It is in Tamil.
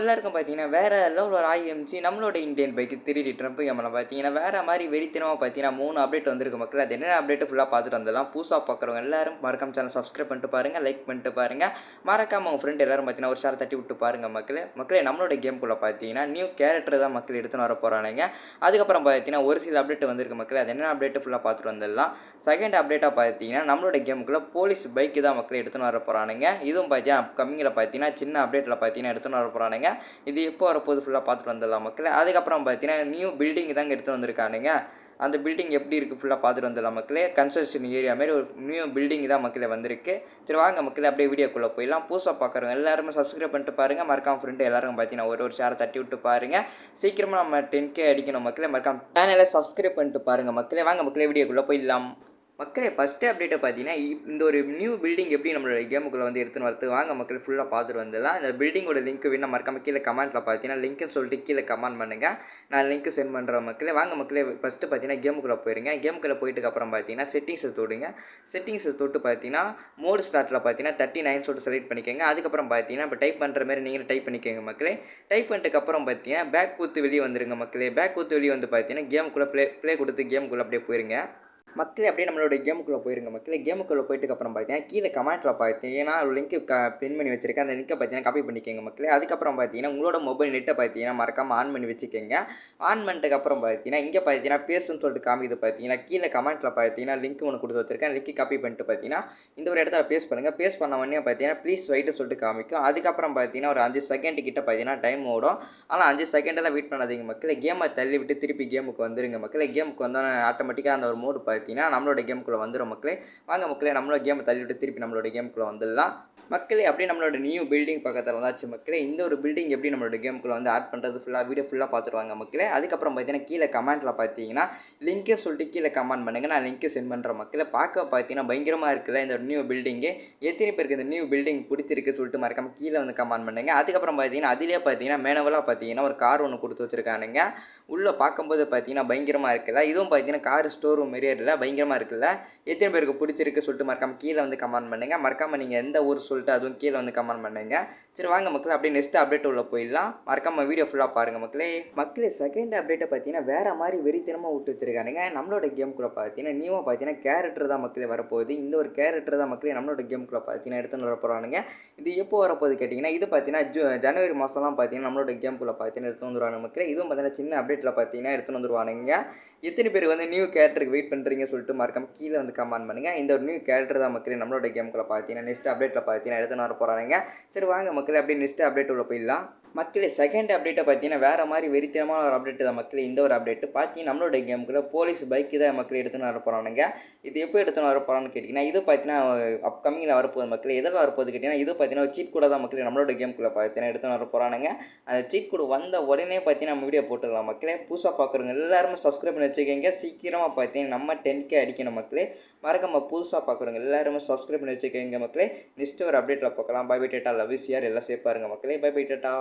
எல்லாருக்கும் பார்த்தீங்கன்னா, வேற லெவல்ல ஒரு ஆரம்பிச்சு நம்மளோட இந்தியன் பைக் 3D ட்ரம்ப் கேம்ல பார்த்தீங்கன்னா, வேற மாரி வெறித்தனமா பார்த்தீங்கன்னா 3 அப்டேட் வந்திருக்கு மக்களே. அது என்னென்ன அப்டேட் ஃபுல்லா பார்த்துட்டு வந்துடலாம். புதுசா பார்க்குறவங்க எல்லாரும் மறக்காம சேனல் சப்ஸ்கிரைப் பண்ணிட்டு பாருங்க, லைக் பண்ணிட்டு பாருங்க. மறக்காம உங்க ஃப்ரெண்ட் எல்லாரும் பார்த்தீங்கன்னா, ஒரு ஷேர் தட்டி விட்டு பாருங்க மக்களே. மக்களே நம்மளோட கேம்குள்ள பார்த்தீங்கன்னா, நியூ கேரக்டர் தான் மக்கள் எடுத்துன்னு வர போறானுங்க. அதுக்கப்புறம் பார்த்தீங்கன்னா, ஒரு சில அப்டேட் வந்திருக்கு மக்களே. அது என்னென்ன அப்டேட் ஃபுல்லா பார்த்துட்டு வந்துடலாம். செகண்ட் அப்டேட்டா பார்த்தீங்கன்னா, நம்மளோட கேமுக்குள்ள போலீஸ் பைக் தான் மக்களே எடுத்துன்னு வர போறானுங்க. இதுவும் பார்த்தீங்கன்னா அப்கமிங்ல பார்த்தீங்கன்னா, சின்ன அப்டேட்ல பார்த்தீங்கன்னா எடுத்துன்னு வர போறானுங்க. இது எப்போ வரப்போகுது ஃபுல்லாக பார்த்துட்டு வந்துடலாம் மக்களே. அதுக்கப்புறம் பார்த்தீங்கன்னா நியூ பில்டிங் தாங்க எடுத்துகிட்டு வந்திருக்கானுங்க. அந்த பில்டிங் எப்படி இருக்குது ஃபுல்லாக பார்த்துட்டு வந்துடலாம் மக்களே. கன்ஸ்ட்ரக்ஷன் ஏரியா மாதிரி ஒரு நியூ பில்டிங் தான் மக்களே வந்திருக்கு. சரி வாங்க மக்களே அப்படியே வீடியோக்குள்ளே போயிடலாம். புதுசாக பார்க்குறவங்க எல்லாருமே சப்ஸ்கிரைப் பண்ணிட்டு பாருங்கள். மறக்காம ஃப்ரெண்டு எல்லாரும் பார்த்தீங்கன்னா ஒரு ஷேரை தட்டி விட்டு பாருங்கள். சீக்கிரமாக நம்ம 10K அடிக்கணும் மக்களே. மறக்காம சேனலை சப்ஸ்கிரைப் பண்ணிட்டு பாருங்கள் மக்களே. வாங்க மக்களே வீடியோக்குள்ளே போயிடலாம். மக்களே ஃபஸ்ட்டு அப்டேட்டை பார்த்தீங்கன்னா இந்த ஒரு நியூ பில்டிங் எப்படி நம்மளோட கேமுக்குள்ளே வந்து எடுத்துன்னு வரது வாங்க மக்கள் ஃபுல்லாக பார்த்துட்டு வந்துடலாம். இந்த பில்டிங்கோட லிங்க் வேணும் மறக்காம கீழே கமெண்ட்டில் பார்த்தீங்கன்னா லிங்க்னு சொல்லிட்டு கீழே கமெண்ட் பண்ணுங்கள். நான் லிங்க் சென்ட் பண்ணுறேன் மக்களே. வாங்க மக்களே ஃபஸ்ட்டு பார்த்தீங்கன்னா கேமுக்குள்ளே போயிருங்க. கேமுக்குள்ளே போயிட்டுக்கப்புறம் பார்த்தீங்கன்னா செட்டிங்ஸை தொடுங்க. செட்டிங்ஸை தொட்டு பார்த்தீங்கன்னா மோட் ஸ்டார்ட்டில் பார்த்தீங்கன்னா 39 சொல்லிட்டு செலக்ட் பண்ணிக்கோங்க. அதுக்கப்புறம் பார்த்தீங்கன்னா இப்போ டைப் பண்ணுற மாதிரி நீங்களும் டைப் பண்ணிக்கோங்க மக்களே. டைப் பண்ணிட்டுக்கப்புறம் பார்த்தீங்கன்னா பேக் கொடுத்து வெளியே வந்துருங்க மக்களே. பேக் கொடுத்து வெளியே வந்து பார்த்தீங்கன்னா கேமுக்குள்ளே ப்ளே கொடுத்து கேமுக்குள்ளே அப்படியே போயிருங்க மக்களே. அப்படியே நம்மளோட கேமுக்குள்ளே போயிருங்க மக்களே. கேமுக்குள்ளே போயிட்டுக்கப்புறம் பார்த்தீங்கன்னா கீழே கமெண்ட்டில் பார்த்தீங்கன்னா ஒரு லிங்க் பின் பண்ணி வச்சிருக்கேன். அந்த லிங்கை பார்த்தீங்கன்னா காப்பி பண்ணிக்கோங்க மக்களே. அதுக்கப்புறம் பார்த்தீங்கன்னா உங்களோட மொபைல் நெட்டை பார்த்தீங்கன்னா மறக்காமல் ஆன் பண்ணி வச்சுக்கோங்க. ஆன் பண்ணிட்டுக்கப்புறம் பார்த்தீங்கன்னா இங்கே பார்த்தீங்கன்னா பேசுன்னு சொல்லிட்டு காமிக்குது பார்த்தீங்கன்னா கீழே கமெண்ட்டில் பார்த்தீங்கன்னா லிங்க் ஒன்று கொடுத்து வச்சிருக்கேன். லிங்க் காப்பி பண்ணிட்டு பார்த்தீங்கன்னா இந்த ஒரு இடத்துல பேஸ் பண்ணுங்கள். பேஸ் பண்ண உடனே பார்த்தீங்கன்னா ப்ளீஸ் வெயிட்னு சொல்லிட்டு காமிக்கும். அதுக்கப்புறம் பார்த்தீங்கன்னா ஒரு 5 செகண்ட் கிட்ட பார்த்தீங்கன்னா டைம் ஓடும். ஆனால் 5 செகண்டெல்லாம் வெயிட் பண்ணாதீங்க மக்களே. கேமை தள்ளி விட்டு திருப்பி கேமுக்கு வந்துருங்க மக்களே. கேமுக்கு வந்தோன்னே ஆட்டோமேட்டிக்காக அந்த ஒரு மோடு பார்த்தீங்கன்னா நம்மளோட கேமுக்குள்ளே வந்துடும் மக்களே. வாங்க மக்களே நம்மளோட கேமை தள்ளி விட்டு திருப்பி நம்மளோட கேமுக்குள்ளே வந்துடலாம் மக்களே. அப்படியே நம்மளோட நியூ பில்டிங் பக்கத்தில் வந்தாச்சு மக்களே. இந்த ஒரு பில்டிங் எப்படி நம்மளோட கேமுக்குள்ளே வந்து ஆட் பண்ணுறது வீடியோ ஃபுல்லாக பார்த்துருவாங்க மக்களே. அதுக்கப்புறம் பார்த்தீங்கன்னா கீழே கமெண்ட்டில் பார்த்தீங்கன்னா லிங்க்கே சொல்லிட்டு கீழே கமெண்ட் பண்ணுங்கள். நான் லிங்க்கை சென்ட் பண்ணுறேன் மக்களே. பார்க்க பார்த்தீங்கன்னா பயங்கரமாக இருக்குல்ல இந்த நியூ பில்டிங்கு. எத்தனை பேருக்கு இந்த நியூ பில்டிங் பிடிச்சிருக்கு சொல்லிட்டு மறக்காம கீழே வந்து கமெண்ட் பண்ணுங்கள். அதுக்கப்புறம் பார்த்தீங்கன்னா அதிலே பார்த்தீங்கன்னா மேனுவலாக பார்த்தீங்கன்னா ஒரு கார் ஒன்று கொடுத்து வச்சுருக்கானுங்க. உள்ளே பார்க்கும்போது பார்த்தீங்கன்னா பயங்கரமாக இருக்குல்ல. இதுவும் பார்த்தீங்கன்னா கார் ஸ்டோர் ரூம் மாரியே இல்லை பயங்கரமாக இருக்குல்ல. எத்தனை பேருக்கு பிடிச்சிருக்கு சொல்லிட்டு மறக்காம கீழே வந்து கமெண்ட் பண்ணுங்கள். மறக்காமல் நீங்கள் எந்த ஊர் சொல்லிட்டு அதுவும் கீழே வந்து கமெண்ட் பண்ணுங்கள். சரி வாங்க மக்களே அப்படியே நெக்ஸ்ட் அப்டேட் உள்ள போயிடலாம். மறக்காம வீடியோ ஃபுல்லாக பாருங்கள் மக்களே செகண்ட் அப்டேட்டை பார்த்தீங்கன்னா வேறு மாதிரி வெறித்தனமாக விட்டு வச்சுருக்கானுங்க. நம்மளோட கேமுக்குள்ளே பார்த்தீங்கன்னா நியூவாக பார்த்தீங்கன்னா கேரக்டர் தான் மக்களே வரப்போகுது. இந்த ஒரு கேரக்டர் தான் மக்களே நம்மளோட கேமுக்குள்ளே பார்த்தீங்கன்னா எடுத்துன்னு வர போகிறானுங்க. இது எப்போ வரப்போகுது கேட்டிங்கன்னா இது பார்த்தீங்கன்னா ஜனவரி மாதம்லாம் பார்த்தீங்கன்னா நம்மளோட கேமுக்குள்ளே பார்த்தீங்கன்னா எடுத்து வந்துடுவாங்க மக்களே. இதுவும் பார்த்தீங்கன்னா சின்ன அப்டேட்டில் பார்த்தீங்கன்னா எடுத்துன்னு வந்துடுவானுங்க. எத்தனை பேர் வந்து நியூ கேரக்டருக்கு வெயிட் பண்ணுறீங்க சொல்லிட்டு மறக்காம கீழே வந்து கமெண்ட் பண்ணுங்கள். இந்த ஒரு நியூ கேரக்டர் தான் மக்களே நம்மளோட கேமுக்குள்ளே பார்த்தீங்கன்னா நெக்ஸ்ட் அப்டேட்டில் பார்த்தீங்கன்னா எடுத்துன்னு வர போகிறானுங்க. சரி வாங்க மக்களே அப்படியே நெக்ஸ்ட் அப்டேட் உள்ள போயிடலாம். மக்களே செகண்ட் அப்டேட்டை பார்த்தீங்கன்னா வேறு மாதிரி வெறித்தனமான ஒரு அப்டேட் தான் மக்களே. இந்த ஒரு அப்டேட்டு பார்த்தீங்கன்னா நம்மளோட கேமுக்குள்ளே போலீஸ் பைக்கு தான் மக்களே எடுத்துன்னு வர போகிறானுங்க. இது எப்போ எடுத்துன்னு வர போகிறான்னு கேட்டிங்கன்னா இது பார்த்தீங்கன்னா அப்கமிங்கில் வரப்போகுது மக்களே. எதில் வரப்போகுது கேட்டிங்கன்னா இது பார்த்தீங்கன்னா ஒரு சீட் கூட தான் மக்களே நம்மளோட கேமுக்குள்ளே பார்த்தீங்கன்னா எடுத்துன்னு வர போகிறானுங்க. அந்த சீட் கூட வந்த உடனே பார்த்தீங்கன்னா நம்ம வீடியோ போட்டுடலாம் மக்களே. புதுசாக பார்க்குறவங்க எல்லாருமே சப்ஸ்கிரைப் பண்ணி வச்சுக்கோங்க. சீக்கிரமாக பார்த்தீங்கன்னா நம்ம 10K அடிக்கணும் மக்களே. மறக்காம புதுசாக பார்க்குறவங்க எல்லாருமே சப்ஸ்கிரைப் பண்ணி வச்சுக்கோங்க மக்களே. நெக்ஸ்ட் ஒரு அப்டேட்டில் பார்க்கலாம். பை பை டாட்டா. லவ் யூ சிஆர் எல்லாம் சேஃபாக இருங்க மக்களே. Bye bye tata.